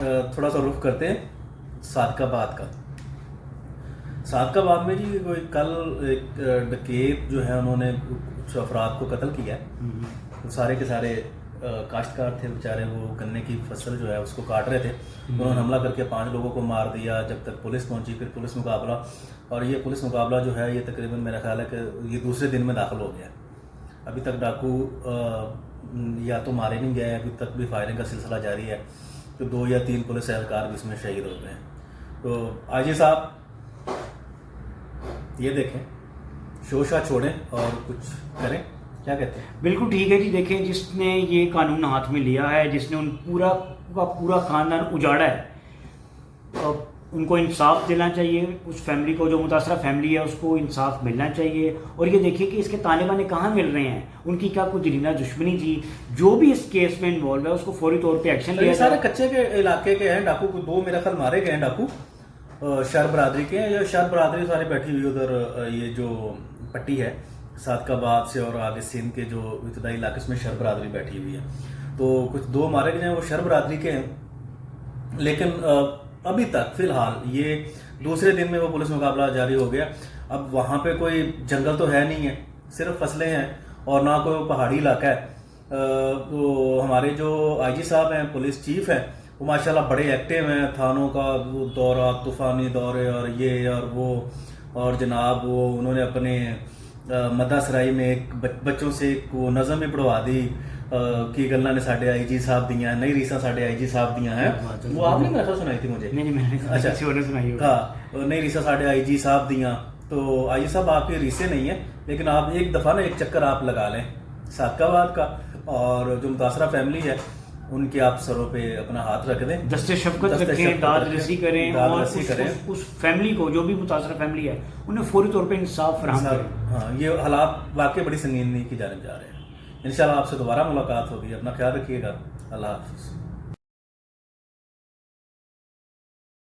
थोड़ा सा रुख करते हैं सादकाबाद का। सादकाबाद में जी कोई कल एक डकैत जो है उन्होंने कुछ अफराद को कत्ल किया है। तो सारे के सारे काश्तकार थे बेचारे, वो गन्ने की फसल जो है उसको काट रहे थे। उन्होंने हमला करके 5 लोगों को मार दिया जब तक पुलिस पहुंची। फिर पुलिस मुकाबला, और ये पुलिस मुकाबला जो है ये तकरीबन मेरा ख्याल है कि ये दूसरे दिन में दाखिल हो गया। अभी तक डाकू या तो मारे नहीं गए, अभी तक भी फायरिंग का सिलसिला जारी है। तो 2 या 3 पुलिस एहलकार भी इसमें शहीद हो गए हैं। तो आईजी साहब ये देखें, शोशा छोड़ें और कुछ करें, क्या कहते हैं? बिल्कुल ठीक है जी। देखें, जिसने ये कानून हाथ में लिया है, जिसने उन पूरा खानदान उजाड़ा है, तो उनको इंसाफ देना चाहिए। उस फैमिली को, जो मुतासरा फैमिली है, उसको इंसाफ मिलना चाहिए। और ये देखिए कि इसके ताने बाने कहाँ मिल रहे हैं, उनकी क्या कुछ दीना दुश्मनी थी। जो भी इस केस में इन्वॉल्व है उसको फौरी तौर पे एक्शन लिया। सारे कच्चे के इलाके के हैं डाकू, 2 मेरा ख्याल मारे गए हैं डाकू शर बरादरी के हैं। ये शर बरादरी सारी बैठी हुई उधर, ये जो पट्टी है सादकाबाद से और आगे सिंध के जो इब्तदाई इलाके में शर बरादरी बैठी हुई है। तो कुछ 2 मारे गए हैं, वो शर बरादरी के हैं। लेकिन अभी तक फिलहाल ये दूसरे दिन में वो पुलिस मुकाबला जारी हो गया। अब वहाँ पे कोई जंगल तो है नहीं है, सिर्फ फसलें हैं और ना कोई पहाड़ी इलाका है। तो हमारे जो आईजी साहब हैं, पुलिस चीफ हैं, वो माशाल्लाह बड़े एक्टिव हैं। थानों का वो दौरा, तूफानी दौरे और ये और वो, और जनाब वो उन्होंने अपने मदासराई में एक बच्चों से वो नज़म ही पढ़वा दी कि गल्ला ने साढ़े आईजी साहब दियाँ, नई रीसा साढ़े आईजी साहब दियाँ हैं। वो आपने मेरा सुनाई थी मुझे? नहीं, मैंने अच्छा सुनाई। हाँ, नई रीसा साढ़े आईजी साहब दियाँ। तो आईजी साहब आपके रीसे नहीं है, लेकिन आप एक दफ़ा ना एक चक्कर आप लगा लें सादकाबाद का, और जो मुतासरा फैमिली है उनके आप सरों पे अपना हाथ रख दें, दस्ते शफकत रखें, दाद रसी करें और उस फैमिली को, जो भी मुतासरा फैमिली है, उन्हें फौरी तौर पे इंसाफ फराहम करें। हाँ, ये हालात वाकई बड़ी संगीन की जानिब जा रहे हैं। इंशाल्लाह आपसे दोबारा मुलाकात होगी। अपना ख्याल रखिएगा। अल्लाह हाफिज़।